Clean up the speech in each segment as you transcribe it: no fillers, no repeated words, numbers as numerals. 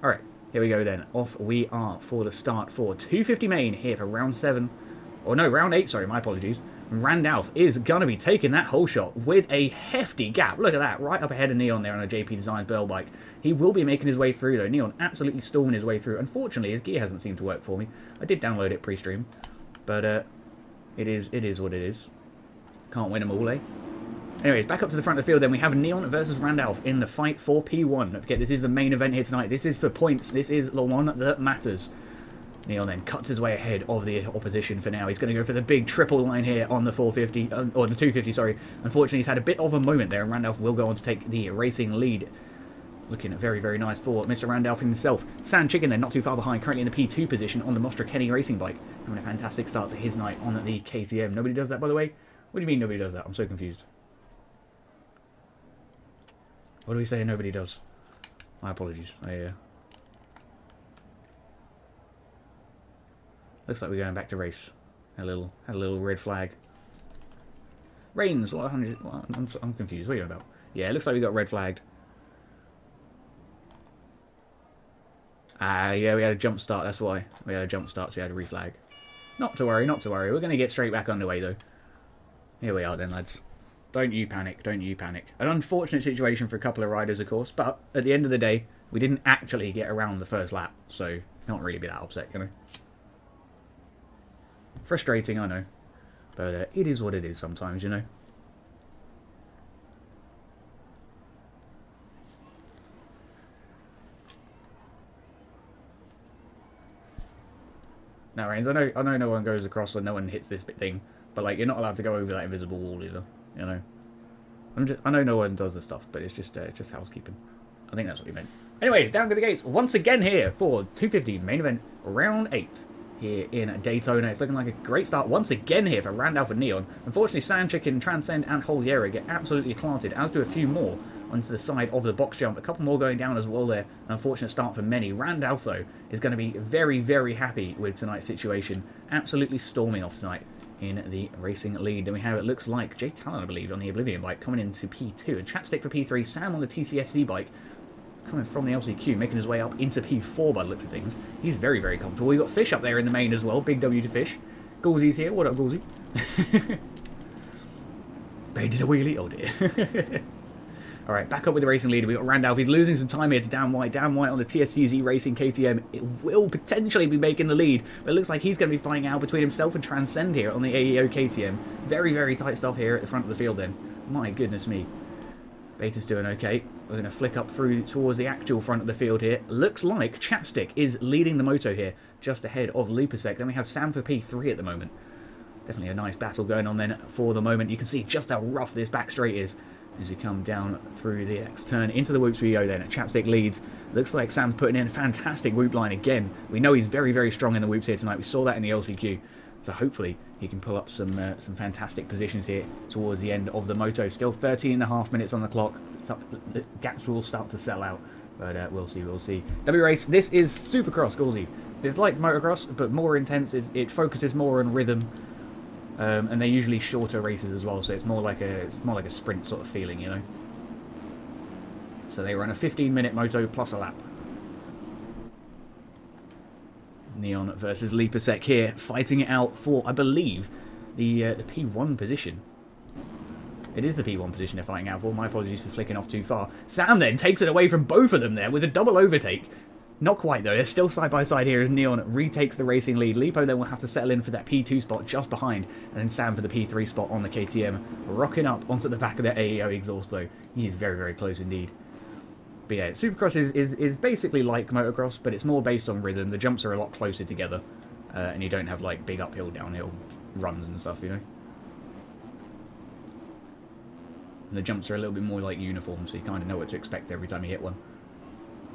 Alright, here we go then. Off we are for the start for 250 main here for round 7. Or no, round 8, sorry, my apologies. Randolph is going to be taking that whole shot with a hefty gap. Look at that, right up ahead of Neon there on a JP Designs Burl bike. He will be making his way through though. Neon absolutely storming his way through. Unfortunately, his gear hasn't seemed to work for me. I did download it pre-stream, but it is what it is. Can't win them all, eh? Anyways, back up to the front of the field then. We have Neon versus Randolph in the fight for P1. Don't forget, this is the main event here tonight. This is for points. This is the one that matters. Neon then cuts his way ahead of the opposition for now. He's going to go for the big triple line here on the 450, or the 250, sorry. Unfortunately, he's had a bit of a moment there, and Randolph will go on to take the racing lead. Looking very, very nice for Mr. Randolph himself. Sand Chicken then, not too far behind, currently in the P2 position on the Mostra Kenny racing bike. Having a fantastic start to his night on the KTM. Nobody does that, by the way? What do you mean nobody does that? I'm so confused. What do we say nobody does? My apologies. Looks like we're going back to race. Had a little red flag. Rains. What? I'm confused. What are you about? Yeah, it looks like we got red flagged. Yeah, we had a jump start. That's why we had a jump start. So we had a reflag. Not to worry. Not to worry. We're going to get straight back underway though. Here we are then, lads. Don't you panic. Don't you panic. An unfortunate situation for a couple of riders, of course. But at the end of the day, we didn't actually get around the first lap, so you can't really be that upset, you know. Frustrating, I know, but it is what it is sometimes, you know. Now, Reigns, I know no one goes across or no one hits this bit thing, but like you're not allowed to go over that invisible wall either, you know. I know no one does this stuff, but it's just housekeeping. I think that's what he meant. Anyways, down to the gates once again here for 250 main event round 8. Here in Daytona. It's looking like a great start once again here for Randolph and Neon. Unfortunately, Sand Chicken, Transcend and Holiera get absolutely planted, as do a few more onto the side of the box jump. A couple more going down as well there. An unfortunate start for many. Randolph, though, is going to be very, very happy with tonight's situation. Absolutely storming off tonight in the racing lead. Then we have, it looks like, Jay Talon, I believe, on the Oblivion bike, coming into P2. And Chapstick for P3. Sam on the TCSC bike, coming from the LCQ, making his way up into P4 by the looks of things. He's very, very comfortable. We've got Fish up there in the main as well. Big W to Fish. Gauzy's here. What up, Gauzy? They did a wheelie. Oh, dear. Alright, back up with the racing leader. We've got Randolph. He's losing some time here to Dan White. Dan White on the TSCZ Racing KTM. It will potentially be making the lead, but it looks like he's going to be fighting out between himself and Transcend here on the AEO KTM. Very, very tight stuff here at the front of the field then. My goodness me. Beta's doing okay. We're going to flick up through towards the actual front of the field here. Looks like Chapstick is leading the moto here, just ahead of Lupasek. Then we have Sam for P3 at the moment. Definitely a nice battle going on then for the moment. You can see just how rough this back straight is as you come down through the X turn into the whoops we go then. Chapstick leads. Looks like Sam's putting in a fantastic whoop line again. We know he's very, very strong in the whoops here tonight. We saw that in the LCQ. So hopefully he can pull up some fantastic positions here towards the end of the moto. Still 13.5 minutes on the clock. The gaps will start to sell out, but we'll see, we'll see. W race. This is Supercross, Gauzy. It's like motocross, but more intense. It focuses more on rhythm, and they're usually shorter races as well. So it's more like a sprint sort of feeling, you know. So they run a 15-minute moto plus a lap. Neon versus Lipasek here, fighting it out for, I believe, the P1 position. It is the P1 position they're fighting out for. My apologies for flicking off too far. Sam then takes it away from both of them there with a double overtake. Not quite though. They're still side by side here as Neon retakes the racing lead. Lipo then will have to settle in for that P2 spot just behind, and then Sam for the P3 spot on the KTM, rocking up onto the back of the AEO exhaust though. He is very, very close indeed. But yeah, Supercross is basically like motocross, but it's more based on rhythm. The jumps are a lot closer together, and you don't have like big uphill, downhill runs and stuff, you know. And the jumps are a little bit more like uniform, so you kind of know what to expect every time you hit one.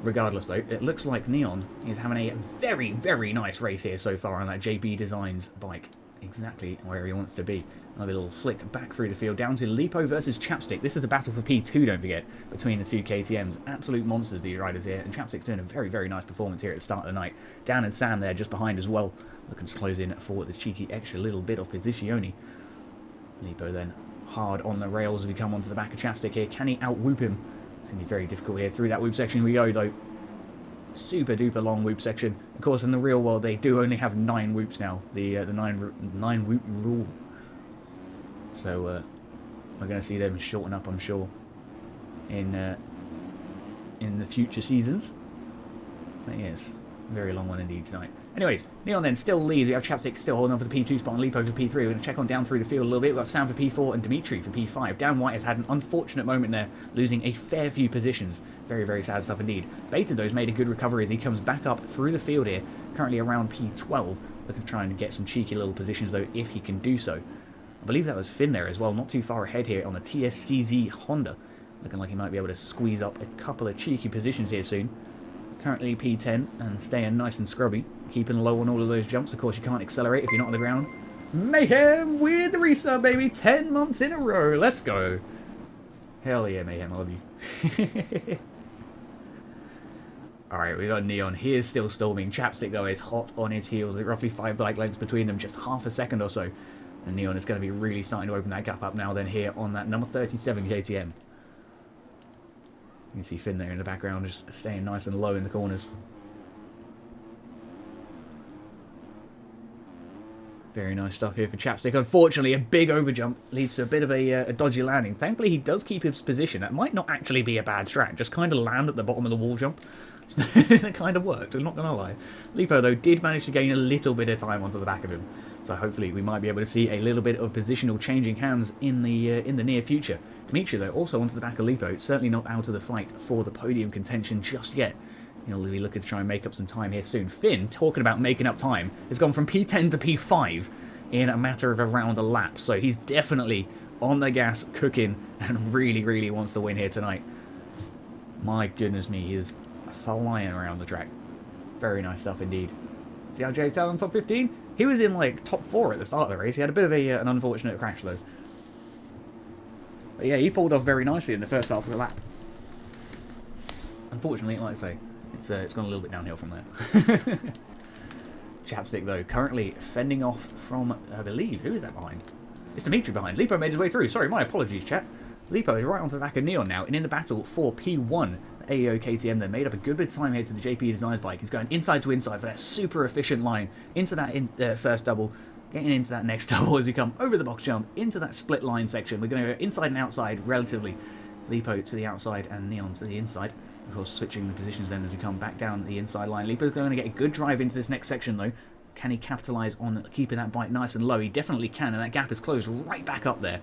Regardless though, it looks like Neon is having a very, very nice race here so far on that JB Designs bike. Exactly where he wants to be. Another little flick back through the field down to Lipo versus Chapstick. This is a battle for P2, don't forget, between the two KTMs. Absolute monsters, these riders here. And Chapstick's doing a very, very nice performance here at the start of the night. Dan and Sam there just behind as well. Looking to close in for the cheeky extra little bit of Positione. Lipo then hard on the rails as we come onto the back of Chapstick here. Can he out-whoop him? It's going to be very difficult here. Through that whoop section we go, though. super duper long whoop section. Of course, in the real world, they do only have 9 whoops now. The nine whoop rule. So we're going to see them shorten up, I'm sure, in the future seasons. But yes, very long one indeed tonight. Anyways, Neon then still leads. We have Chapstick still holding on for the P2 spot and Lipo for P3. We're going to check on down through the field a little bit. We've got Sam for P4 and Dimitri for P5. Dan White has had an unfortunate moment there, losing a fair few positions. Very, very sad stuff indeed. Beta, though, has made a good recovery as he comes back up through the field here, currently around P12. Looking to try and get some cheeky little positions, though, if he can do so. I believe that was Finn there as well, not too far ahead here on the TSCZ Honda. Looking like he might be able to squeeze up a couple of cheeky positions here soon. Currently P10 and staying nice and scrubby, keeping low on all of those jumps. Of course, you can't accelerate if you're not on the ground. Mayhem with the resub, baby! 10 months in a row. Let's go. Hell yeah, Mayhem. I love you. Alright, we got Neon. He is still storming. Chapstick, though, is hot on his heels. There's roughly 5 bike lengths between them, just half a second or so. And Neon is going to be really starting to open that gap up now then here on that number 37 KTM. You can see Finn there in the background, just staying nice and low in the corners. Very nice stuff here for Chapstick. Unfortunately, a big overjump leads to a bit of a dodgy landing. Thankfully, he does keep his position. That might not actually be a bad strat. Just kind of land at the bottom of the wall jump. That kind of worked, I'm not going to lie. Lipo, though, did manage to gain a little bit of time onto the back of him. So hopefully we might be able to see a little bit of positional changing hands in the near future. Dimitri, though, also onto the back of Lipo. Certainly not out of the fight for the podium contention just yet. He'll be looking to try and make up some time here soon. Finn, talking about making up time, has gone from P10 to P5 in a matter of around a lap. So he's definitely on the gas, cooking, and really, really wants to win here tonight. My goodness me, he is flying around the track. Very nice stuff indeed. See how Jay Talon top 15? He was in like top 4 at the start of the race. He had a bit of an unfortunate crash though. But yeah, he pulled off very nicely in the first half of the lap. Unfortunately, like I say, it's gone a little bit downhill from there. Chapstick, though, currently fending off from, I believe, who is that behind? It's Dimitri behind. Lipo made his way through. Sorry, my apologies, chat. Lipo is right onto the back of Neon now, and in the battle for P1, the AEO KTM then made up a good bit of time here to the JP Designs bike. He's going inside to inside for that super efficient line into that first double, getting into that next double as we come over the box jump into that split line section. We're going to go inside and outside relatively. Lipo to the outside and Neon to the inside. Of course, switching the positions then as we come back down the inside line. Lipo's going to get a good drive into this next section, though. Can he capitalise on keeping that bike nice and low? He definitely can, and that gap is closed right back up there.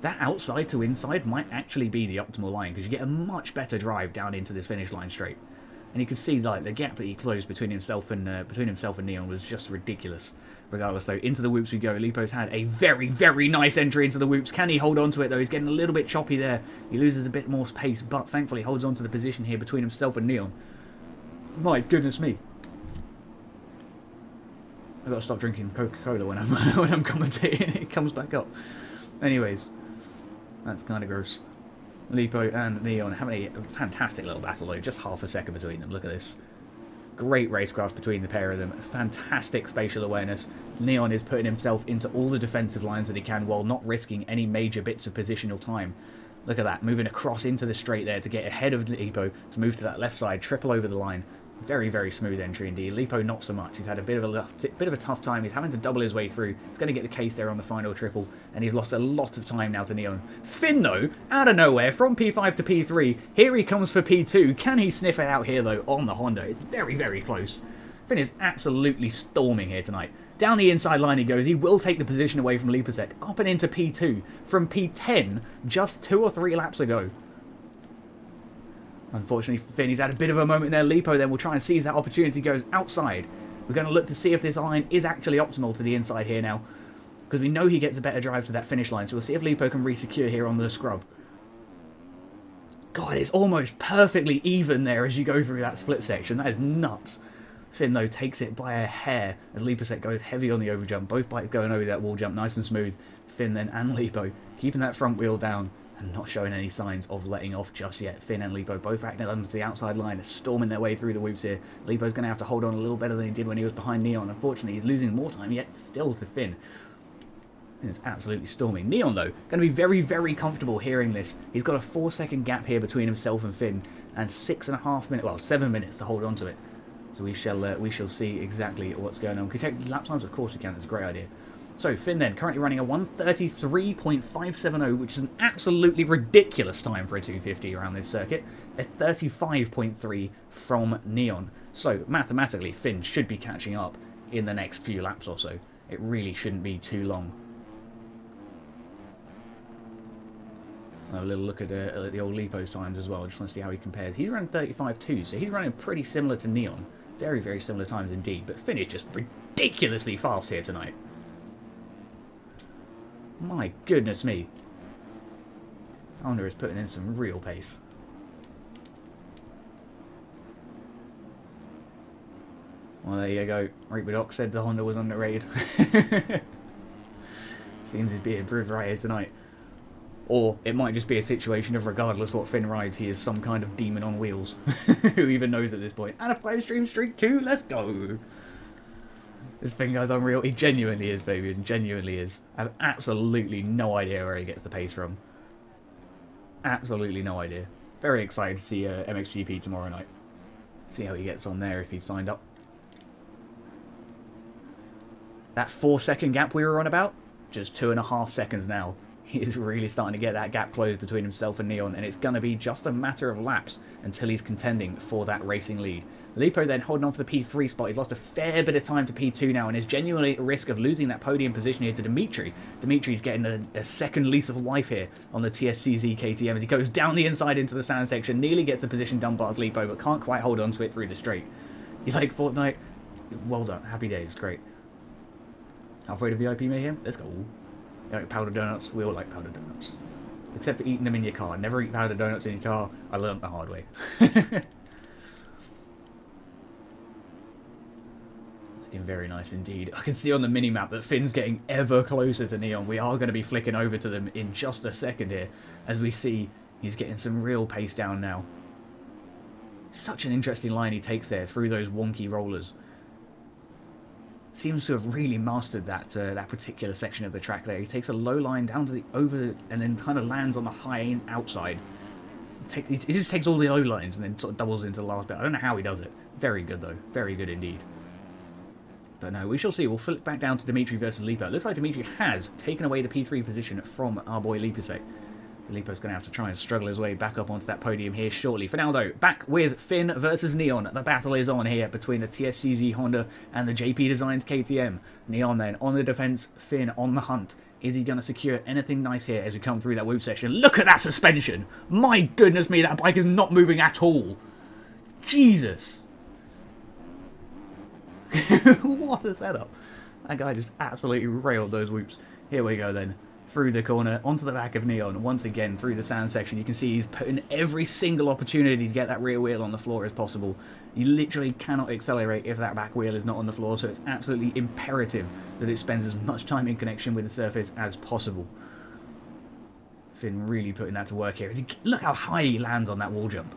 That outside to inside might actually be the optimal line, because you get a much better drive down into this finish line straight. And you can see like the gap that he closed between himself and Neon was just ridiculous. Regardless, though, into the whoops we go. Lipo's had a very, very nice entry into the whoops. Can he hold on to it, though? He's getting a little bit choppy there. He loses a bit more pace, but thankfully holds on to the position here between himself and Neon. My goodness me. I've got to stop drinking Coca-Cola when I'm commentating. It comes back up. Anyways, that's kind of gross. Lipo and Neon having a fantastic little battle, though. Just half a second between them. Look at this. Great racecraft between the pair of them. Fantastic spatial awareness. Neon is putting himself into all the defensive lines that he can while not risking any major bits of positional time. Look at that. Moving across into the straight there to get ahead of Lipo to move to that left side. Triple over the line. Very, very smooth entry indeed. Lipo not so much. He's had a bit of a tough time. He's having to double his way through. He's going to get the case there on the final triple, and he's lost a lot of time now to Neon. Finn, though, out of nowhere, from P5 to P3. Here he comes for P2. Can he sniff it out here, though, on the Honda? It's very, very close. Finn is absolutely storming here tonight. Down the inside line he goes. He will take the position away from Lipasek. Up and into P2 from P10 just 2 or 3 laps ago. Unfortunately for Finn, he's had a bit of a moment there. Lipo then will try and seize that opportunity, goes outside. We're going to look to see if this line is actually optimal to the inside here now, because we know he gets a better drive to that finish line. So we'll see if Lipo can re-secure here on the scrub. God, it's almost perfectly even there as you go through that split section. That is nuts. Finn, though, takes it by a hair as Lipasek goes heavy on the overjump. Both bikes going over that wall jump nice and smooth. Finn then and Lipo keeping that front wheel down and not showing any signs of letting off just yet. Finn and Lipo both acting onto the outside line, storming their way through the whoops here. Lipo's going to have to hold on a little better than he did when he was behind Neon. Unfortunately, he's losing more time yet still to Finn. It's absolutely storming. Neon, though, going to be very, very comfortable hearing this. He's got a 4-second gap here between himself and Finn, and 6.5 minutes, well, 7 minutes to hold on to it. So we shall see exactly what's going on. We can check lap times, of course we can. That's a great idea. So Finn then currently running a 1:33.570, which is an absolutely ridiculous time for a 250 around this circuit. A 35.3 from Neon. So mathematically, Finn should be catching up in the next few laps or so. It really shouldn't be too long. I'll have a little look at the old Lipo's times as well. I just want to see how he compares. He's running 35.2, so he's running pretty similar to Neon. Very, very similar times indeed. But Finn is just ridiculously fast here tonight. My goodness me. Honda is putting in some real pace. Well, there you go. Reaper said the Honda was underrated. Seems he's being proved right here tonight. Or it might just be a situation of regardless what Finn rides, he is some kind of demon on wheels. Who even knows at this point? And a 5-stream streak too, let's go! This Finn guy's unreal. He genuinely is, Fabian. Genuinely is. I have absolutely no idea where he gets the pace from. Absolutely no idea. Very excited to see MXGP tomorrow night. See how he gets on there if he's signed up. That 4-second gap we were on about? Just 2.5 seconds now. He is really starting to get that gap closed between himself and Neon, and it's going to be just a matter of laps until he's contending for that racing lead. Lipo then holding on for the P3 spot. He's lost a fair bit of time to P2 now and is genuinely at risk of losing that podium position here to Dimitri. Dimitri's getting a second lease of life here on the TSCZ KTM as he goes down the inside into the sand section, nearly gets the position done past Lipo, but can't quite hold on to it through the straight. You like Fortnite? Well done. Happy days. Great. Halfway to VIP Mayhem? Let's go. You like powdered donuts? We all like powdered donuts. Except for eating them in your car. Never eat powdered donuts in your car. I learned the hard way. Looking very nice indeed. I can see on the mini-map that Finn's getting ever closer to Neon. We are going to be flicking over to them in just a second here. As we see, he's getting some real pace down now. Such an interesting line he takes there through those wonky rollers. Seems to have really mastered that that particular section of the track there. He takes a low line down to the over and then kind of lands on the high outside. He just takes all the low lines and then sort of doubles into the last bit. I don't know how he does it. Very good though. Very good indeed. But no, we shall see. We'll flip back down to Dimitri versus Lipo. It looks like Dimitri has taken away the P3 position from our boy Lipasek. Lipo's going to have to try and struggle his way back up onto that podium here shortly. For now, though, back with Finn versus Neon. The battle is on here between the TSCZ Honda and the JP Designs KTM. Neon then on the defense, Finn on the hunt. Is he going to secure anything nice here as we come through that whoop section? Look at that suspension! My goodness me, that bike is not moving at all. Jesus. What a setup. That guy just absolutely railed those whoops. Here we go then. Through the corner, onto the back of Neon, once again through the sand section. You can see he's putting every single opportunity to get that rear wheel on the floor as possible. You literally cannot accelerate if that back wheel is not on the floor, so it's absolutely imperative that it spends as much time in connection with the surface as possible. Finn really putting that to work here. Look how high he lands on that wall jump.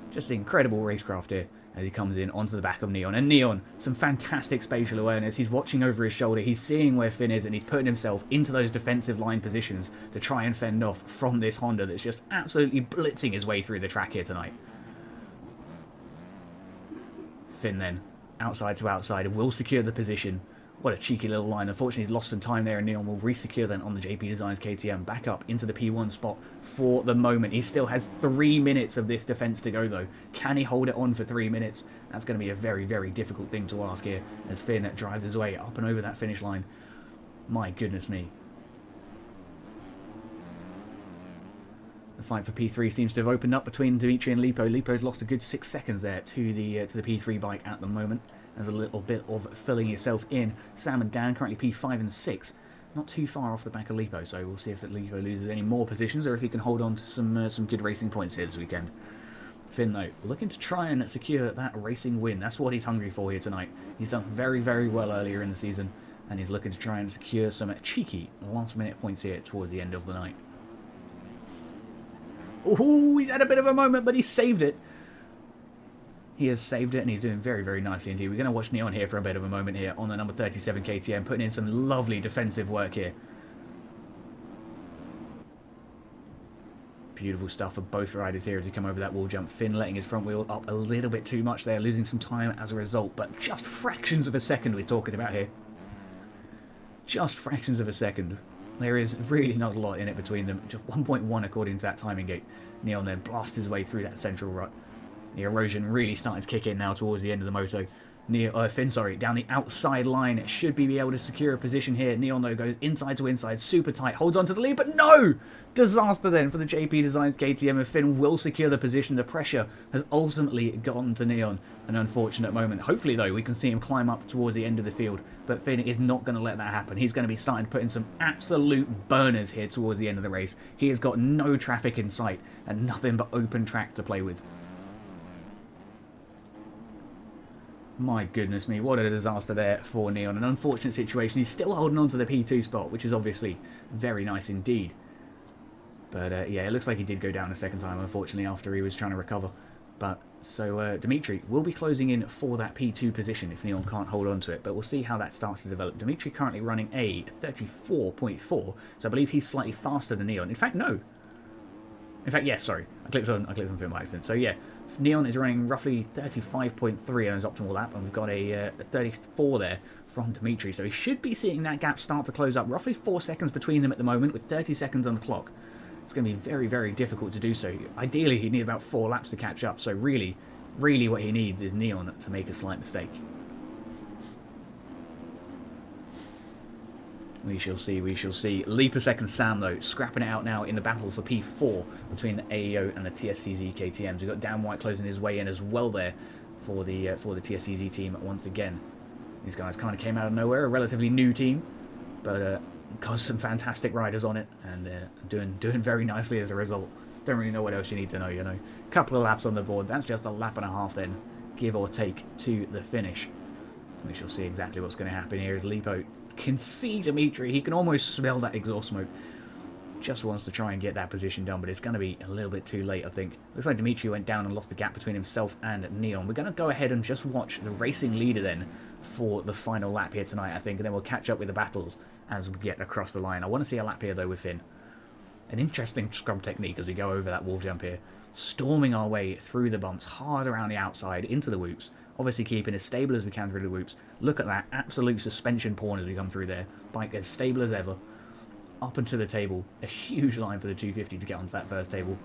Just incredible racecraft here as he comes in onto the back of Neon. And Neon, some fantastic spatial awareness. He's watching over his shoulder. He's seeing where Finn is, and he's putting himself into those defensive line positions to try and fend off from this Honda that's just absolutely blitzing his way through the track here tonight. Finn then, outside to outside, will secure the position. What a cheeky little line. Unfortunately, he's lost some time there, and Neon will re-secure then on the JP Designs KTM back up into the P1 spot for the moment. He still has 3 minutes of this defense to go, though. Can he hold it on for 3 minutes? That's going to be a very, very difficult thing to ask here as Finn drives his way up and over that finish line. My goodness me. The fight for P3 seems to have opened up between Dimitri and Lipo. Lipo's lost a good 6 seconds there to the P3 bike at the moment. There's a little bit of filling yourself in. Sam and Dan currently P5 and 6. Not too far off the back of Lipo, so we'll see if Lipo loses any more positions or if he can hold on to some good racing points here this weekend. Finn, though, looking to try and secure that racing win. That's what he's hungry for here tonight. He's done very, very well earlier in the season, and he's looking to try and secure some cheeky last-minute points here towards the end of the night. Oh, he's had a bit of a moment, but he saved it. He has saved it, and he's doing very, very nicely indeed. We're going to watch Neon here for a bit of a moment here on the number 37 KTM, putting in some lovely defensive work here. Beautiful stuff for both riders here as he come over that wall jump. Finn letting his front wheel up a little bit too much there, losing some time as a result, but just fractions of a second we're talking about here. Just fractions of a second. There is really not a lot in it between them. Just 1.1 according to that timing gate. Neon then blasts his way through that central rut. The erosion really starting to kick in now towards the end of the moto. Finn, down the outside line. Should be able to secure a position here. Neon, though, goes inside to inside, super tight, holds on to the lead, but no! Disaster then for the JP Designs KTM, and Finn will secure the position. The pressure has ultimately gone to Neon. An unfortunate moment. Hopefully, though, we can see him climb up towards the end of the field, but Finn is not going to let that happen. He's going to be starting to put in some absolute burners here towards the end of the race. He has got no traffic in sight and nothing but open track to play with. My goodness me, what a disaster there for Neon. An unfortunate situation. He's still holding on to the P2 spot, which is obviously very nice indeed. But yeah, it looks like he did go down a second time, unfortunately, after he was trying to recover. But so Dimitri will be closing in for that P2 position if Neon can't hold on to it. But we'll see how that starts to develop. Dimitri currently running a 34.4, so I believe he's slightly faster than Neon. In fact, no. In fact, yes, sorry. I clicked on Finn by accident. So yeah, Neon is running roughly 35.3 on his optimal lap, and we've got a 34 there from Dimitri. So he should be seeing that gap start to close up. Roughly 4 seconds between them at the moment, with 30 seconds on the clock. It's going to be very, very difficult to do so. Ideally, he'd need about 4 laps to catch up. So really, really what he needs is Neon to make a slight mistake. We shall see, we shall see. Leap a second Sam, though, scrapping it out now in the battle for P4 between the AEO and the TSCZ KTMs. We've got Dan White closing his way in as well there for the TSCZ team once again. These guys kind of came out of nowhere, a relatively new team, but got some fantastic riders on it, and doing very nicely as a result. Don't really know what else you need to know, you know. Couple of laps on the board, that's just a lap and a half then, give or take, to the finish. We shall see exactly what's going to happen here as Lipo can see Dimitri. He can almost smell that exhaust smoke. Just wants to try and get that position done, but it's going to be a little bit too late, I think. Looks like Dimitri went down and lost the gap between himself and Neon. We're going to go ahead and just watch the racing leader then for the final lap here tonight, I think, and then we'll catch up with the battles as we get across the line. I want to see a lap here, though, with Finn. An interesting scrub technique as we go over that wall jump here. Storming our way through the bumps, hard around the outside, into the whoops. Obviously keeping as stable as we can through the whoops. Look at that absolute suspension porn as we come through there. Bike as stable as ever. Up and to the table. A huge line for the 250 to get onto that first table.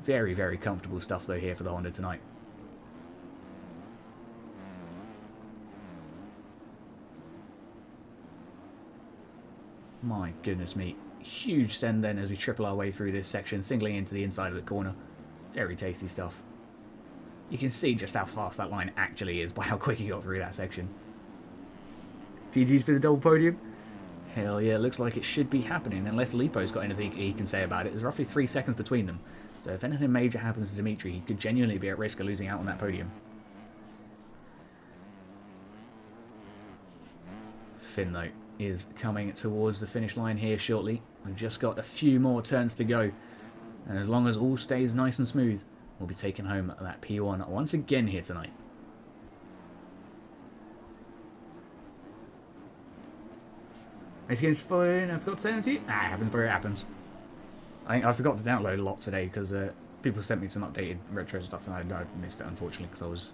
Very, very comfortable stuff though here for the Honda tonight. My goodness me. Huge send then as we triple our way through this section, singling into the inside of the corner. Very tasty stuff. You can see just how fast that line actually is by how quick he got through that section. GG's for the double podium. Hell yeah, looks like it should be happening, unless Lipo's got anything he can say about it. There's roughly 3 seconds between them. So if anything major happens to Dimitri, he could genuinely be at risk of losing out on that podium. Finn, though, is coming towards the finish line here shortly. We've just got a few more turns to go. And as long as all stays nice and smooth, we'll be taking home that P1 once again here tonight. Race against phone, I forgot to say that to you. Ah, it happens where it happens. I forgot to download a lot today because people sent me some updated retro stuff and I missed it unfortunately because I was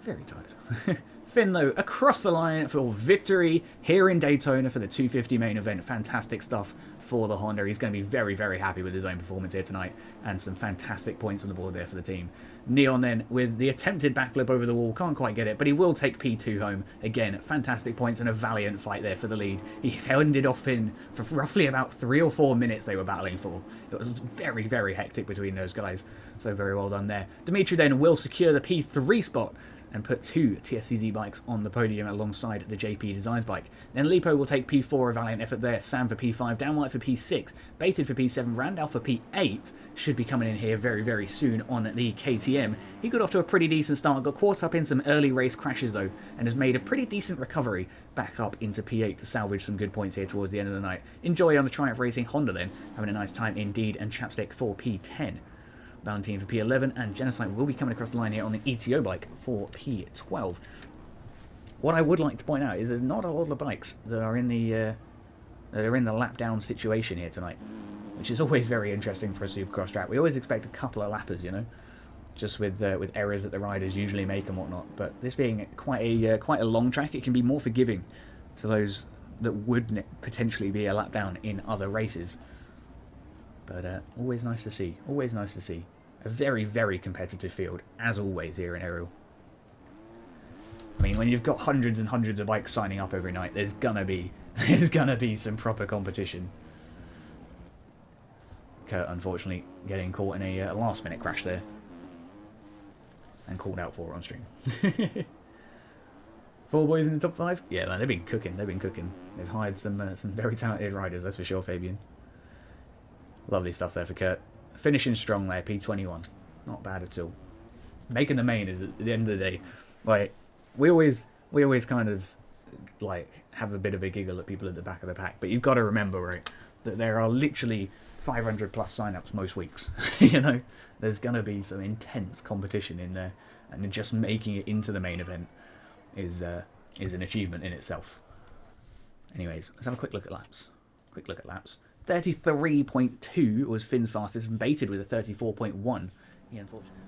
very tired. Finn, though, across the line for victory here in Daytona for the 250 main event. Fantastic stuff for the Honda. He's going to be very, very happy with his own performance here tonight, and some fantastic points on the board there for the team. Neon then with the attempted backflip over the wall, can't quite get it, but he will take P2 home. Again, fantastic points and a valiant fight there for the lead. He fended off Finn for roughly about 3 or 4 minutes they were battling for. It was very, very hectic between those guys, so very well done there. Dimitri then will secure the P3 spot and put 2 TSCZ bikes on the podium alongside the JP Designs bike. Then Lipo will take P4, a valiant effort there, Sam for P5, Dan White for P6, Baited for P7, Randall for P8, should be coming in here very, very soon on the KTM. He got off to a pretty decent start, got caught up in some early race crashes though, and has made a pretty decent recovery back up into P8 to salvage some good points here towards the end of the night. Enjoy on the Triumph Racing Honda then, having a nice time indeed, and chapstick for P10. Valentine for P11, and Genocide will be coming across the line here on the ETO bike for P12. What I would like to point out is there's not a lot of bikes that are in the lap down situation here tonight, which is always very interesting for a Supercross track. We always expect a couple of lappers, you know, just with errors that the riders usually make and whatnot. But this being quite a long track, it can be more forgiving to those that would potentially be a lap down in other races. But always nice to see. Always nice to see. A very, very competitive field, as always, here in ARL. I mean, when you've got hundreds and hundreds of bikes signing up every night, there's gonna be some proper competition. Kurt, unfortunately, getting caught in a last-minute crash there. And called out for it on stream. 4 boys in the top 5? Yeah, man, they've been cooking. They've been cooking. They've hired some very talented riders, that's for sure, Fabian. Lovely stuff there for Kurt. Finishing strong there, P21. Not bad at all. Making the main is, at the end of the day, like, we always kind of, like, have a bit of a giggle at people at the back of the pack. But you've got to remember, right, that there are literally 500 plus sign-ups most weeks. You know, there's going to be some intense competition in there. And just making it into the main event is an achievement in itself. Anyways, let's have a quick look at laps. 33.2 was Finn's fastest, and baited with a 34.1. He unfortunately.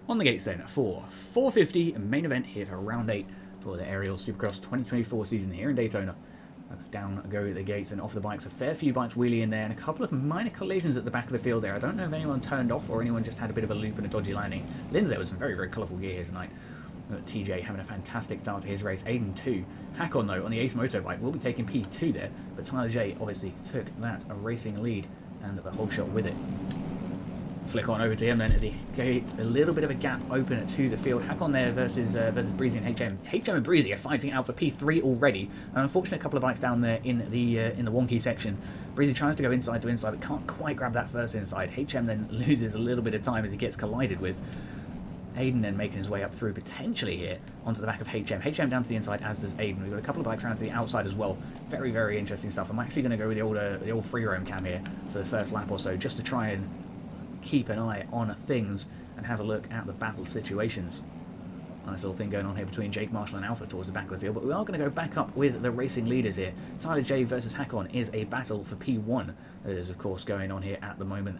On the gates then for 450 main event here for round 8 for the ARL Supercross 2024 season here in Daytona. Down go the gates and off the bikes. A fair few bikes wheelie in there, and a couple of minor collisions at the back of the field there. I don't know if anyone turned off or anyone just had a bit of a loop and a dodgy landing. Lynn's there with some very, very colourful gear here tonight. TJ having a fantastic start to his race. Aiden 2. Hakon, though, on the Ace Motobike will be taking P2 there, but Tyler J obviously took that racing lead and the whole shot with it. Flick on over to him then as he gets a little bit of a gap open to the field. Hakon there versus Breezy and HM. HM and Breezy are fighting out for P3 already. An unfortunate couple of bikes down there in the wonky section. Breezy tries to go inside to inside, but can't quite grab that first inside. HM then loses a little bit of time as he gets collided with. Aiden then making his way up through potentially here onto the back of HM. HM down to the inside, as does Aiden. We've got a couple of bikes around to the outside as well. Very, very interesting stuff. I'm actually going to go with the old free roam cam here for the first lap or so, just to try and keep an eye on things and have a look at the battle situations. Nice little thing going on here between Jake Marshall and Alpha towards the back of the field, but we are going to go back up with the racing leaders here. Tyler J versus Hakon is a battle for P1. That is, of course, going on here at the moment.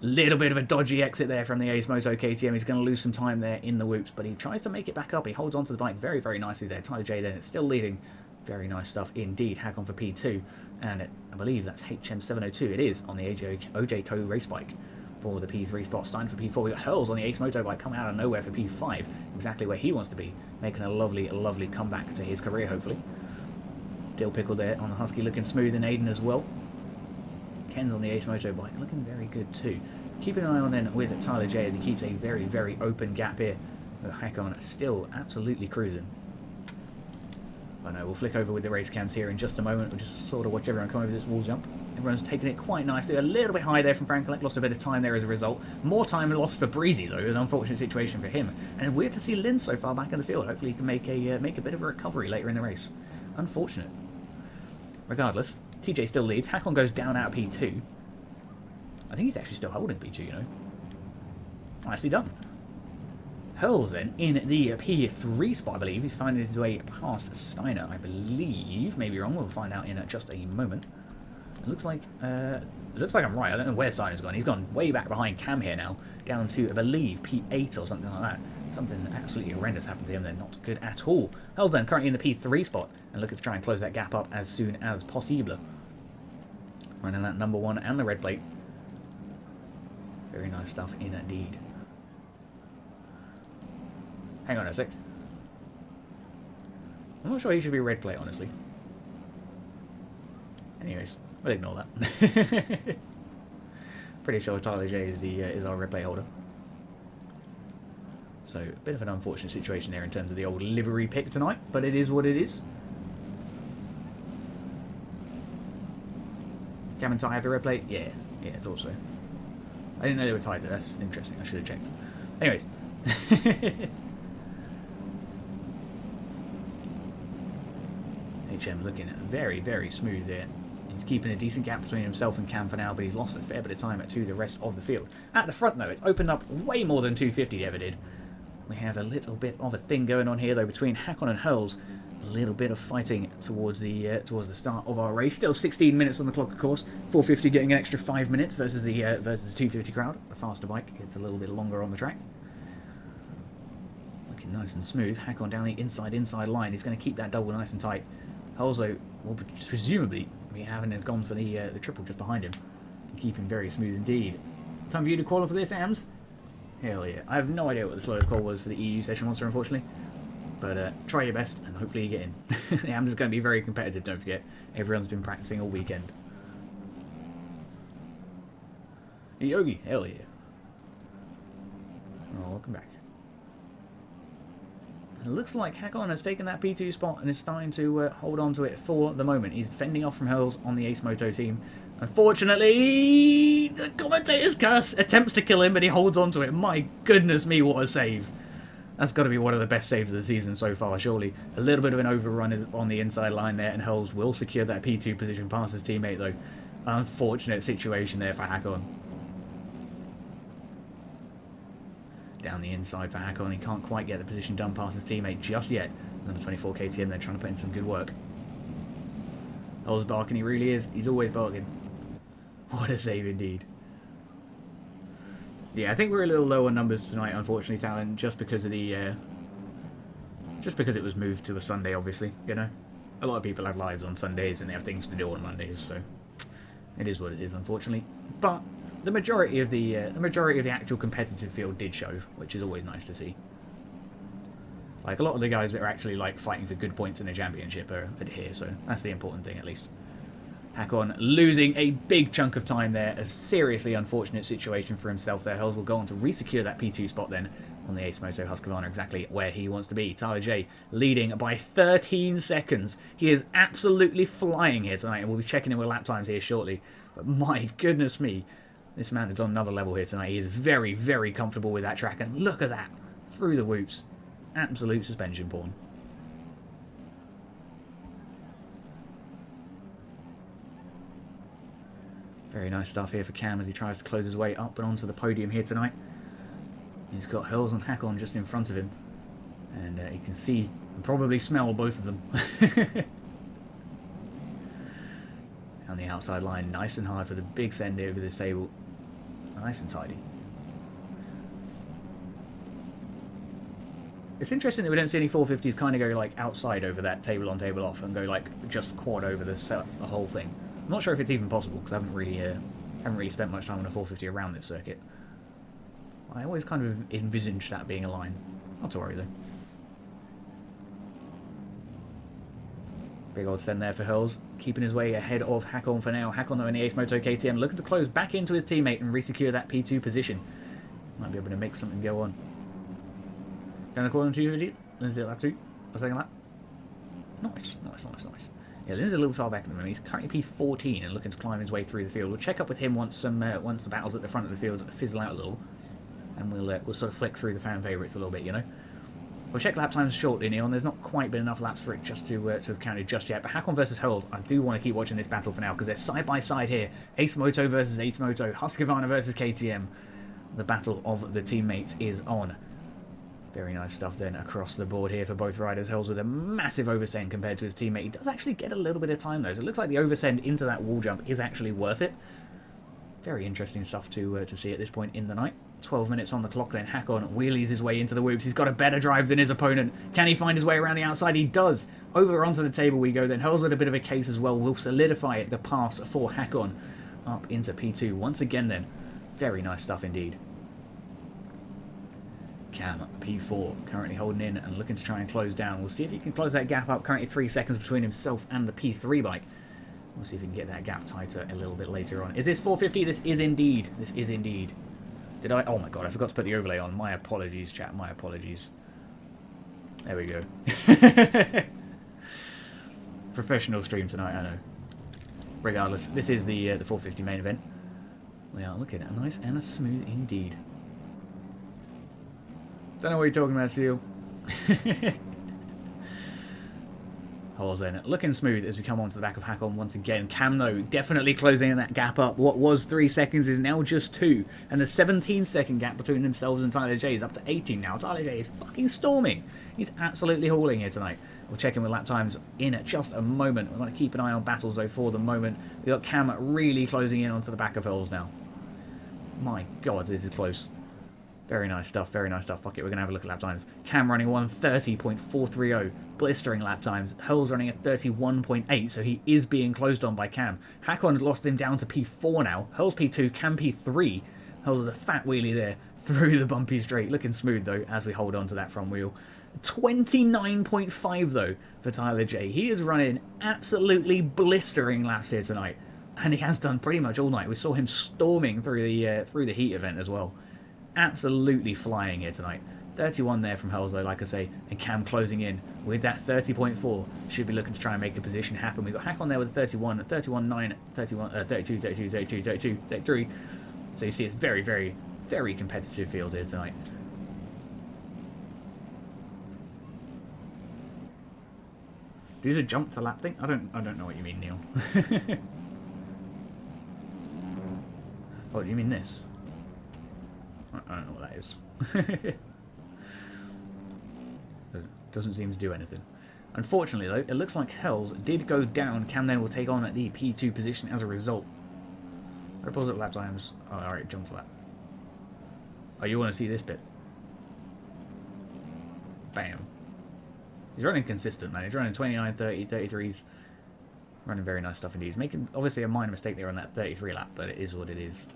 Little bit of a dodgy exit there from the Ace Moto KTM. He's going to lose some time there in the whoops, but he tries to make it back up. He holds onto the bike very, very nicely there. Tyler J then still leading. Very nice stuff indeed. Hakon for P2, and I believe that's HM702. It is on the OJ Co race bike for the P3 spot. Stein for P4. We got Hurls on the Ace Moto bike coming out of nowhere for P5. Exactly where he wants to be, making a lovely, lovely comeback to his career, hopefully. Dill Pickle there on the Husky looking smooth, and Aiden as well. Ken's on the Ace Moto bike, looking very good too. Keeping an eye on then with Tyler J as he keeps a very, very open gap here. But Hakon still absolutely cruising. I know, we'll flick over with the race cams here in just a moment. We'll just sort of watch everyone come over this wall jump. Everyone's taking it quite nicely. A little bit high there from Frank. Lost a bit of time there as a result. More time lost for Breezy, though. An unfortunate situation for him. And weird to see Lynn so far back in the field. Hopefully he can make a bit of a recovery later in the race. Unfortunate. Regardless, TJ still leads. Hakon goes down out of P2. I think he's actually still holding P2, you know. Nicely done. Hurls then in the P3 spot, I believe. He's finding his way past Steiner, I believe. Maybe wrong. We'll find out in just a moment. It looks like I'm right. I don't know where Steiner's gone. He's gone way back behind Cam here now, down to, I believe, P8 or something like that. Something absolutely horrendous happened to him there. Not good at all. Hurls then currently in the P3 spot and looking to try and close that gap up as soon as possible. Running that number 1 and the red plate. Very nice stuff indeed. Hang on a sec. I'm not sure he should be red plate, honestly. Anyways, we'll ignore that. Pretty sure Tyler J is our red plate holder. So, a bit of an unfortunate situation there in terms of the old livery pick tonight, but it is what it is. Cam and Ty have the red plate? Yeah, I thought so. I didn't know they were tied. That's interesting. I should have checked. Anyways. HM looking very, very smooth there. He's keeping a decent gap between himself and Cam for now, but he's lost a fair bit of time to the rest of the field. At the front, though, it's opened up way more than 250 ever did. We have a little bit of a thing going on here, though, between Hakon and Hurls. A little bit of fighting towards the start of our race. Still 16 minutes on the clock, of course. 450 getting an extra 5 minutes versus the 250 crowd. The faster bike gets a little bit longer on the track. Looking nice and smooth. Hakon down the inside line. He's going to keep that double nice and tight. Hurls, though, will presumably be having gone for the triple just behind him. And keep him very smooth indeed. Time for you to call for this, Ams? Hell yeah. I have no idea what the slowest call was for the EU Session Monster, unfortunately. But try your best, and hopefully you get in. The AMS is going to be very competitive, don't forget. Everyone's been practicing all weekend. Yogi, hell yeah. Oh, welcome back. It looks like Hakon has taken that P2 spot and is starting to hold on to it for the moment. He's fending off from Hurls on the Ace Moto team. Unfortunately, the commentator's curse attempts to kill him, but he holds on to it. My goodness me, what a save. That's got to be one of the best saves of the season so far, surely. A little bit of an overrun on the inside line there, and Hurls will secure that P2 position past his teammate, though. Unfortunate situation there for Hakon. Down the inside for Hakon. He can't quite get the position done past his teammate just yet. Number 24 KTM, they're trying to put in some good work. Hurls barking, he really is. He's always barking. What a save indeed. Yeah, I think we're a little low on numbers tonight, unfortunately, Talon, just because of the, just because it was moved to a Sunday, obviously, you know. A lot of people have lives on Sundays and they have things to do on Mondays, so it is what it is, unfortunately. But the majority of the actual competitive field did show, which is always nice to see. Like, a lot of the guys that are actually, like, fighting for good points in the championship are here, so that's the important thing, at least. Hakon losing a big chunk of time there. A seriously unfortunate situation for himself there. Hurls will go on to re-secure that P2 spot then on the Ace Moto Husqvarna, exactly where he wants to be. Tyler J leading by 13 seconds. He is absolutely flying here tonight, and we'll be checking in with lap times here shortly. But my goodness me, this man is on another level here tonight. He is very, very comfortable with that track, and look at that. Through the whoops. Absolute suspension porn. Very nice stuff here for Cam as he tries to close his way up and onto the podium here tonight. He's got Hurls and Hakon just in front of him. And he can see and probably smell both of them. On the outside line, nice and hard for the big send over this table. Nice and tidy. It's interesting that we don't see any 450s kind of go like outside over that table on, table off and go like just quad over the whole thing. I'm not sure if it's even possible because I haven't really spent much time on a 450 around this circuit. I always kind of envisaged that being a line. Not to worry though. Big old send there for Hurls, keeping his way ahead of Hakon for now. Hakon though in the Ace Moto KTM looking to close back into his teammate and re-secure that P2 position. Might be able to make something go on. Down the corner 250. Is it lap 2? Or second lap? Nice. Yeah, Lynn's a little far back at the moment. He's currently P14 and looking to climb his way through the field. We'll check up with him once the battles at the front of the field fizzle out a little, and we'll sort of flick through the fan favourites a little bit, you know. We'll check lap times shortly, Neil, and there's not quite been enough laps for it just to have counted just yet. But Hakon versus Hurls, I do want to keep watching this battle for now because they're side by side here. Ace Moto versus Ace Moto, Husqvarna versus KTM. The battle of the teammates is on. Very nice stuff then across the board here for both riders. Hurls with a massive oversend compared to his teammate. He does actually get a little bit of time though, so it looks like the oversend into that wall jump is actually worth it. Very interesting stuff to see at this point in the night. 12 minutes on the clock then. Hakon wheelies his way into the whoops. He's got a better drive than his opponent. Can he find his way around the outside? He does. Over onto the table we go then. Hurls with a bit of a case as well will solidify the pass for Hakon up into P2 once again then. Very nice stuff indeed. Cam, P4, currently holding in and looking to try and close down. We'll see if he can close that gap up. Currently 3 seconds between himself and the P3 bike. We'll see if we can get that gap tighter a little bit later on. Is this 450? This is indeed. This is indeed. Did I? Oh my god, I forgot to put the overlay on. My apologies, chat. My apologies. There we go. Professional stream tonight, I know. Regardless, this is the 450 main event. We are looking at a nice and a smooth indeed. Don't know what you're talking about, Seal. Holes in, looking smooth as we come onto the back of Hakon once again. Cam, though, definitely closing that gap up. What was 3 seconds is now just 2. And the 17-second gap between themselves and Tyler J is up to 18 now. Tyler J is fucking storming. He's absolutely hauling here tonight. We'll check in with lap times in just a moment. We're going to keep an eye on battles, though, for the moment. We've got Cam really closing in onto the back of Holes now. My God, this is close. Very nice stuff, very nice stuff. Fuck it, we're going to have a look at lap times. Cam running 1:30.430. Blistering lap times. Hurl's running at 31.8, so he is being closed on by Cam. Hakon lost him down to P4 now. Hurl's P2, Cam P3. Hurl with a fat wheelie there through the bumpy straight. Looking smooth, though, as we hold on to that front wheel. 29.5, though, for Tyler J. He is running absolutely blistering laps here tonight. And he has done pretty much all night. We saw him storming through the heat event as well. Absolutely flying here tonight. 31 there from Hurls, though, like I say, and Cam closing in with that 30.4. Should be looking to try and make a position happen. We've got Hakon there with 31, 31.9, 31, 32, 32, 32, 32, 33. So you see it's very, very, very competitive field here tonight. Do the jump to lap thing? I don't know what you mean, Neil. Oh, do you mean this? I don't know what that is. Doesn't seem to do anything. Unfortunately, though, it looks like Hells did go down. Cam then will take on at the P2 position as a result. Pause at lap times. Oh, alright, jump to lap. Oh, you want to see this bit? Bam. He's running consistent, man. He's running 29, 30, 33s. Running very nice stuff indeed. He's making, obviously, a minor mistake there on that 33 lap, but it is what it is.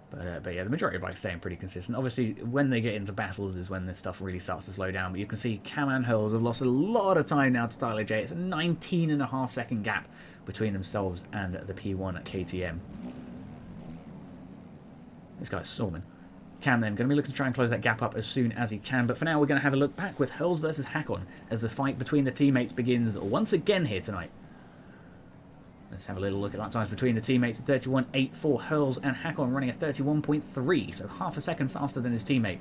But yeah, the majority of bikes staying pretty consistent. Obviously, when they get into battles is when this stuff really starts to slow down. But you can see Cam and Hurls have lost a lot of time now to Tyler J. It's a 19.5-second gap between themselves and the P1 at KTM. This guy's storming. Cam then going to be looking to try and close that gap up as soon as he can. But for now, we're going to have a look back with Hurls versus Hakon as the fight between the teammates begins once again here tonight. Let's have a little look at lap times between the teammates. 31.84 Hurls and Hakon running at 31.3, so half a second faster than his teammate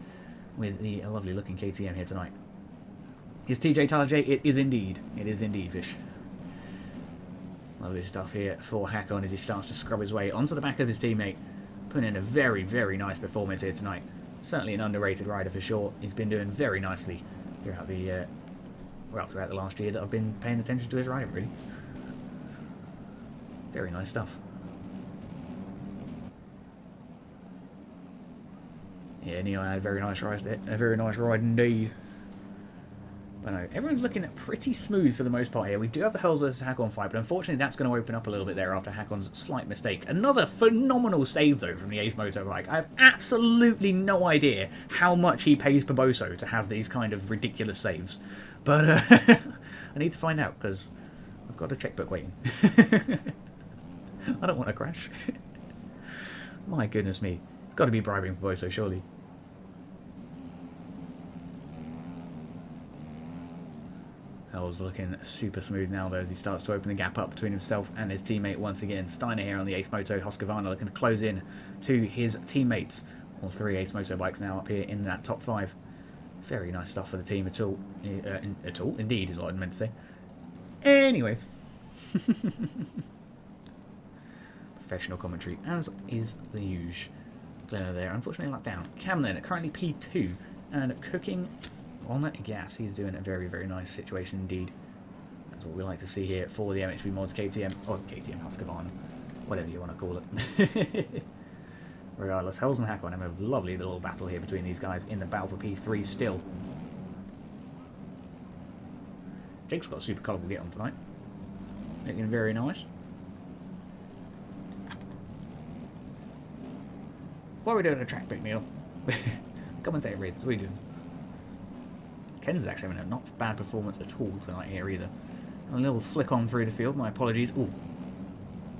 with the lovely looking KTM here tonight. Is TJ Tyler J? It is indeed. It is indeed, Fish. Lovely stuff here for Hakon as he starts to scrub his way onto the back of his teammate. Putting in a very, very nice performance here tonight. Certainly an underrated rider for sure. He's been doing very nicely throughout the throughout the last year that I've been paying attention to his riding, really. Very nice stuff. Yeah, Neil had a very nice ride there. A very nice ride indeed. But no, everyone's looking at pretty smooth for the most part here. We do have the Hurls versus Hakon fight, but unfortunately that's going to open up a little bit there after Hakon's slight mistake. Another phenomenal save, though, from the Ace motorbike. I have absolutely no idea how much he pays Paboso to have these kind of ridiculous saves. But I need to find out, because I've got a checkbook waiting. I don't want to crash. My goodness me. It's got to be bribing Paboso, surely. Hell's looking super smooth now, though, as he starts to open the gap up between himself and his teammate once again. Steiner here on the Ace Moto. Husqvarna looking to close in to his teammates. All 3 Ace Moto bikes now up here in that top 5. Very nice stuff for the team at all. Indeed, is what I meant to say. Anyways. Professional commentary, as is the usual. Glenna there, unfortunately locked down. Cam then, currently P2, and cooking on that gas. He's doing a very, very nice situation indeed. That's what we like to see here for the MHP Mods KTM, or KTM Husqvarna, whatever you want to call it. Regardless, Hells and Hakon have a lovely little battle here between these guys in the battle for P3 still. Jake's got a super colourful get on tonight. Looking very nice. Why are we doing a track pick, Neil? Commentator races, what are we doing? Ken's actually having a not bad performance at all tonight here either. A little flick on through the field, my apologies. Ooh.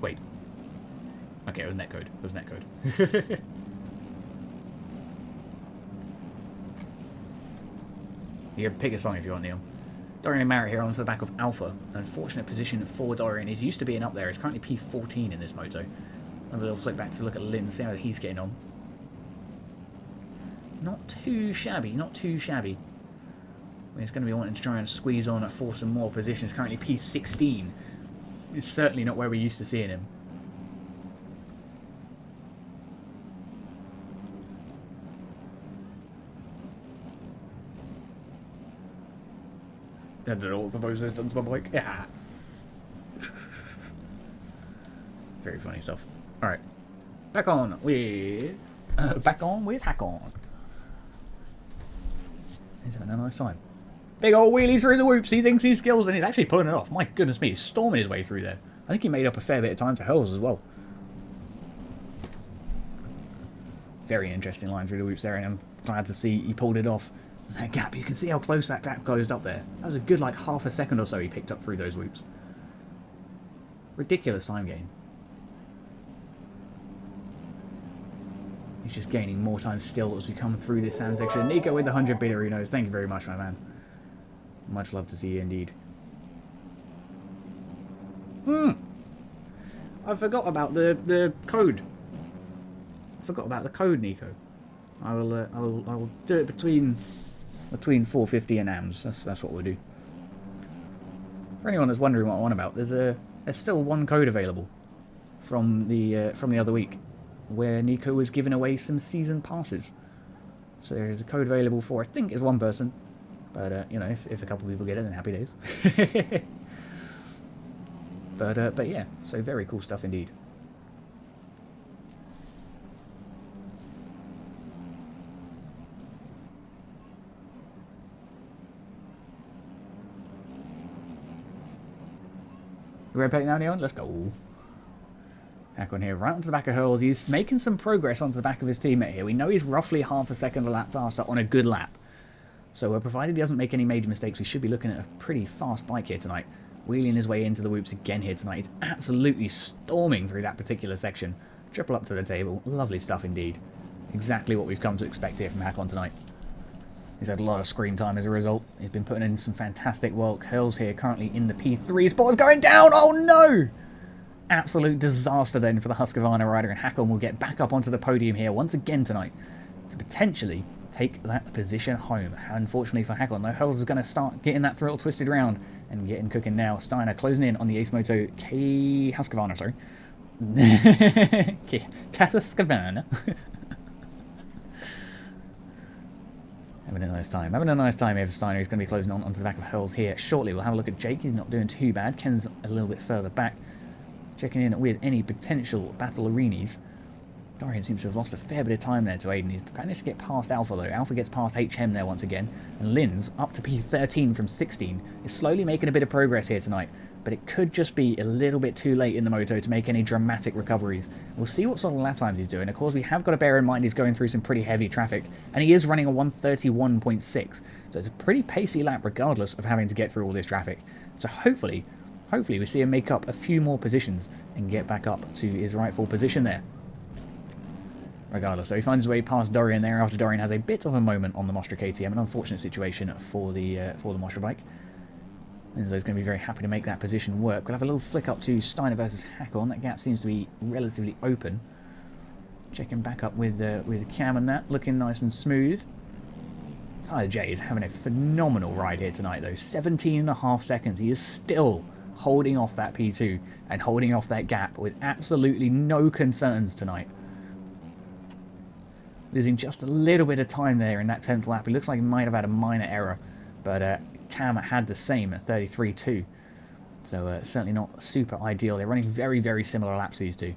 Wait. Okay, it was netcode. It was netcode. You can pick a song if you want, Neil. Dorian Merritt here onto the back of Alpha. An unfortunate position for Dorian. He's used to being up there. He's currently P14 in this moto. Another little flick back to look at Lynn, see how he's getting on. Not too shabby, not too shabby. He's going to be wanting to try and squeeze on for some more positions. Currently P16. It's certainly not where we're used to seeing him. I don't know what Proposer's done to my bike. Yeah. Very funny stuff. Alright. Back on with Hack-On. He's having a nice time. Big old wheelie through the whoops. He thinks he's skills and he's actually pulling it off. My goodness me, he's storming his way through there. I think he made up a fair bit of time to Hurls as well. Very interesting line through the whoops there, and I'm glad to see he pulled it off. And that gap, you can see how close that gap closed up there. That was a good like half a second or so he picked up through those whoops. Ridiculous time gain. He's just gaining more time still as we come through this sound section. Nico with the 100 Bitterinos. Thank you very much, my man. Much love to see you indeed. I forgot about the code. I forgot about the code, Nico. I will do it between 450 and AMS. That's what we'll do. For anyone that's wondering what I'm on about, there's still one code available from the other week, where Nico was giving away some season passes. So there's a code available for, I think it's one person, but you know, if a couple of people get it, then happy days. But yeah, so very cool stuff indeed. You ready to play now, Neon? Let's go. Hack-On here, right onto the back of Hurls. He's making some progress onto the back of his teammate here. We know he's roughly half a second a lap faster on a good lap. So provided he doesn't make any major mistakes, we should be looking at a pretty fast bike here tonight. Wheeling his way into the whoops again here tonight. He's absolutely storming through that particular section. Triple up to the table. Lovely stuff indeed. Exactly what we've come to expect here from Hack-On tonight. He's had a lot of screen time as a result. He's been putting in some fantastic work. Hurls here currently in the P3. Spot's going down! Oh no! Absolute disaster then for the Husqvarna rider, and Hack-On will get back up onto the podium here once again tonight to potentially take that position home. Unfortunately for Hack-On, though, Hurls is going to start getting that throttle twisted round and getting cooking now. Steiner closing in on the Ace Moto Husqvarna, sorry. Husqvarna. Having a nice time. Having a nice time here for Steiner. He's going to be closing on onto the back of Hurls here shortly. We'll have a look at Jake. He's not doing too bad. Ken's a little bit further back. Checking in with any potential battle arenas. Dorian seems to have lost a fair bit of time there to Aiden. He's managed to get past Alpha though. Alpha gets past HM there once again. And Linz, up to P13 from 16, is slowly making a bit of progress here tonight. But it could just be a little bit too late in the moto to make any dramatic recoveries. We'll see what sort of lap times he's doing. Of course, we have got to bear in mind he's going through some pretty heavy traffic. And he is running a 131.6. So it's a pretty pacey lap regardless of having to get through all this traffic. So hopefully we see him make up a few more positions and get back up to his rightful position there. Regardless, so he finds his way past Dorian there after Dorian has a bit of a moment on the Mostra KTM, an unfortunate situation for the Mostra bike. Enzo's going to be very happy to make that position work. We'll have a little flick up to Steiner versus Hack-On. That gap seems to be relatively open. Checking back up with Cam and that, looking nice and smooth. Tyler J is having a phenomenal ride here tonight though. 17.5 seconds. He is still holding off that P2 and holding off that gap with absolutely no concerns tonight. Losing just a little bit of time there in that 10th lap. It looks like he might have had a minor error, but Cam had the same at 33.2. So certainly not super ideal. They're running very, very similar laps, these two.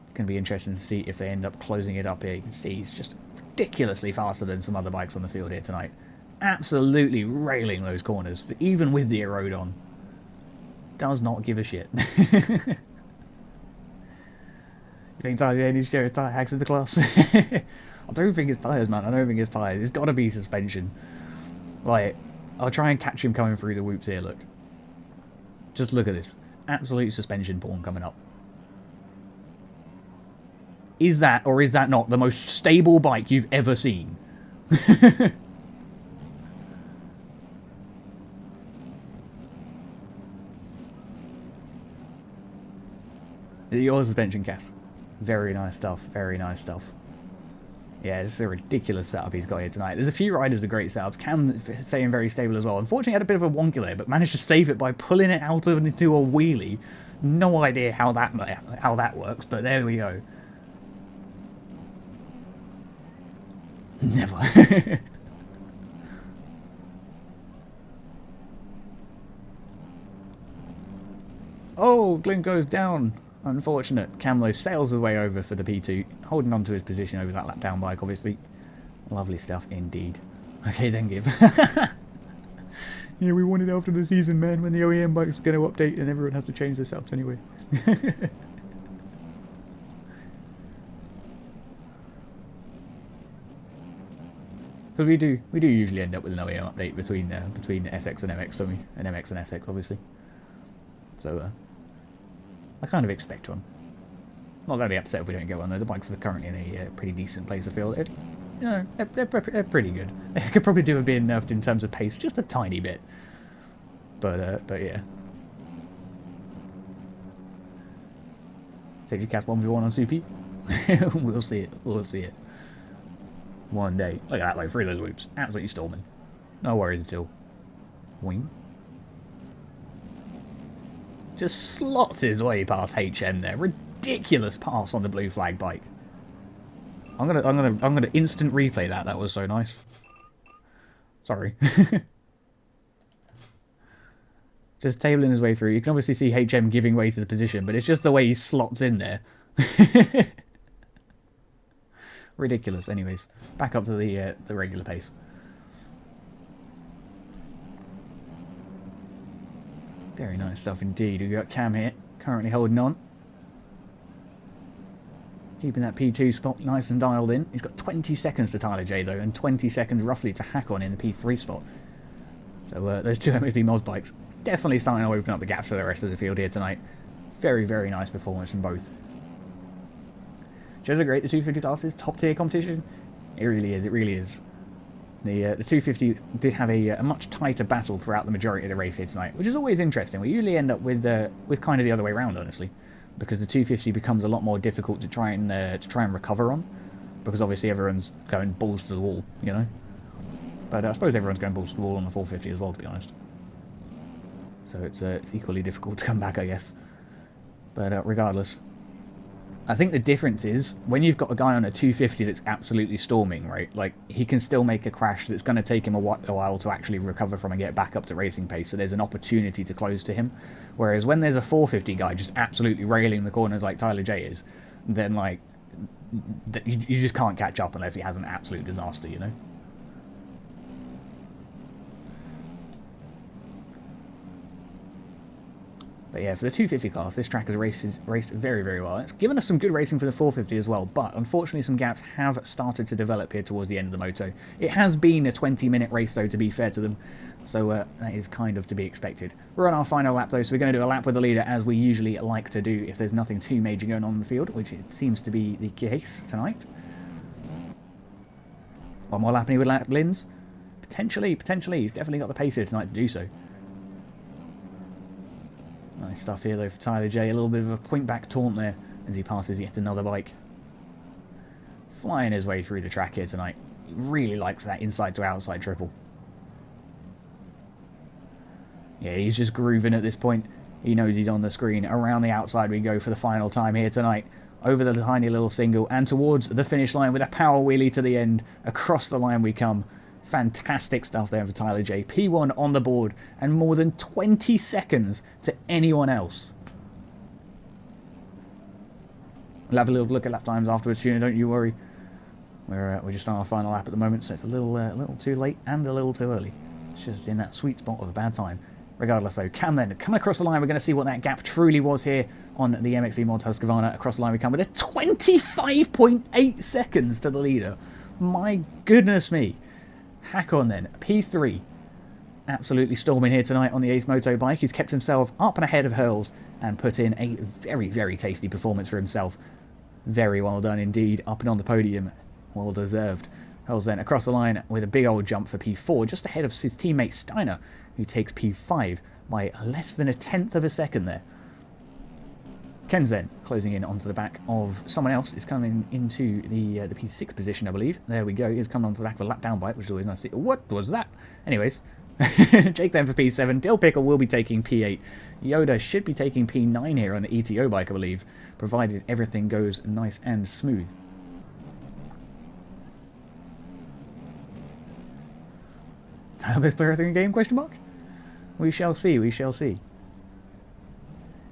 It's going to be interesting to see if they end up closing it up here. You can see he's just ridiculously faster than some other bikes on the field here tonight. Absolutely railing those corners, even with the erode on. Does not give a shit. You think Tyler needs to share his tyre hacks in the class? I don't think it's tyres, man. I don't think it's tyres. It's got to be suspension. Like, I'll try and catch him coming through the whoops here, look. Just look at this. Absolute suspension porn coming up. Is that, or is that not, the most stable bike you've ever seen? Your suspension, Cass. Very nice stuff. Very nice stuff. Yeah, it's a ridiculous setup he's got here tonight. There's a few riders with great setups. Cam staying very stable as well. Unfortunately, had a bit of a wonky there, but managed to save it by pulling it out of into a wheelie. No idea how that works, but there we go. Never. Oh, Glyn goes down. Unfortunate. Camlo sails his way over for the P2, holding on to his position over that lap down bike, obviously. Lovely stuff indeed. Okay, then give. Yeah, we won it after the season, man, when the OEM bike's going to update and everyone has to change their setups anyway. Because we do usually end up with an OEM update between SX and MX, don't we? And MX and SX, obviously. So, I kind of expect one. Not going to be upset if we don't get one, though. The bikes are currently in a pretty decent place, I feel. You know, they're pretty good. They could probably do with being nerfed in terms of pace just a tiny bit. But yeah. Safety cast 1v1 on Soupy. We'll see it. We'll see it. One day. Look at that, like 3 of those loops. Absolutely storming. No worries at all. Wing. Just slots his way past HM there. Ridiculous pass on the blue flag bike. I'm gonna instant replay that. That was so nice. Sorry. Just tabling his way through. You can obviously see HM giving way to the position, but it's just the way he slots in there. Ridiculous. Anyways, back up to the regular pace. Very nice stuff indeed. We've got Cam here, currently holding on. Keeping that P2 spot nice and dialed in. He's got 20 seconds to Tyler J, though, and 20 seconds roughly to hack on in the P3 spot. So those two MXP Mods bikes definitely starting to open up the gaps for the rest of the field here tonight. Very, very nice performance from both. Shows how great the 250 class is. Top tier competition. It really is. It really is. The 250 did have a much tighter battle throughout the majority of the race here tonight, which is always interesting. We usually end up with kind of the other way around, honestly, because the 250 becomes a lot more difficult to try and recover on, because obviously everyone's going balls to the wall, you know. But I suppose everyone's going balls to the wall on the 450 as well, to be honest. So it's equally difficult to come back, I guess. But regardless, I think the difference is when you've got a guy on a 250 that's absolutely storming, right? Like, he can still make a crash that's going to take him a while to actually recover from and get back up to racing pace. So there's an opportunity to close to him. Whereas when there's a 450 guy just absolutely railing the corners like Tyler J is, then like you just can't catch up unless he has an absolute disaster, you know? But yeah, for the 250 class, this track has raced very, very well. It's given us some good racing for the 450 as well, but unfortunately some gaps have started to develop here towards the end of the moto. It has been a 20-minute race, though, to be fair to them, so that is kind of to be expected. We're on our final lap, though, so we're going to do a lap with the leader, as we usually like to do if there's nothing too major going on in the field, which it seems to be the case tonight. One more lap and he would lap Linz. Potentially. He's definitely got the pace here tonight to do so. Nice stuff here, though, for Tyler J. A little bit of a point-back taunt there as he passes yet another bike. Flying his way through the track here tonight. He really likes that inside-to-outside triple. Yeah, he's just grooving at this point. He knows he's on the screen. Around the outside we go for the final time here tonight. Over the tiny little single and towards the finish line with a power wheelie to the end. Across the line we come. Fantastic stuff there for Tyler J. P1 on the board and more than 20 seconds to anyone else. We'll have a little look at lap times afterwards, Tuna, don't you worry. We're just on our final lap at the moment, so it's a little too late and a little too early. It's just in that sweet spot of a bad time. Regardless, though, Cam then coming across the line. We're going to see what that gap truly was here on the MXP Mods Husqvarna. Across the line we come with a 25.8 seconds to the leader. My goodness me. Hack on then, P3. Absolutely storming here tonight on the Ace Moto bike. He's kept himself up and ahead of Hurls and put in a very, very tasty performance for himself. Very well done indeed, up and on the podium. Well deserved. Hurls then across the line with a big old jump for P4, just ahead of his teammate Steiner, who takes P5 by less than 1/10 of a second there. Ken's then closing in onto the back of someone else. Is coming into the P6 position, I believe. There we go. He's coming onto the back of a lap down bike, which is always nice to see. What was that? Anyways, Jake then for P7. Dill Pickle will be taking P8. Yoda should be taking P9 here on the ETO bike, I believe, provided everything goes nice and smooth. Is that the best player in the game? Question mark. We shall see. We shall see.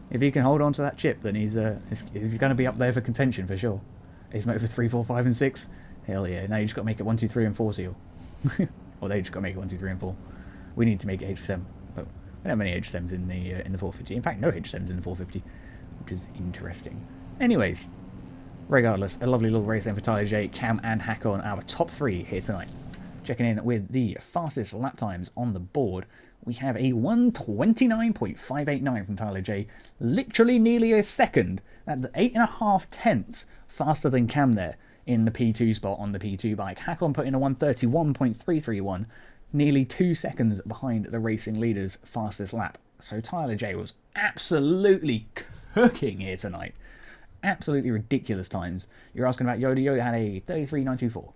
If he can hold on to that chip, then he's going to be up there for contention for sure. He's made for 3, 4, 5, and 6. Hell yeah! Now you just got to make it 1, 2, 3, and 4 seal. Or they just got to make it 1, 2, 3, and 4. We need to make it HSM, but we don't have many HSMs in the 450. In fact, no HSMs in the 450, which is interesting. Anyways, regardless, a lovely little race then for Tyler J, Cam, and Hakon, our top 3 here tonight. Checking in with the fastest lap times on the board. We have a 1:29.589 from Tyler J. Literally nearly a second. That's 8.5 tenths faster than Cam there in the P2 spot on the P2 bike. Hakon put in a 1:31.331, nearly 2 seconds behind the racing leader's fastest lap. So Tyler J was absolutely cooking here tonight. Absolutely ridiculous times. You're asking about Yoda. Yoda had a 33.924.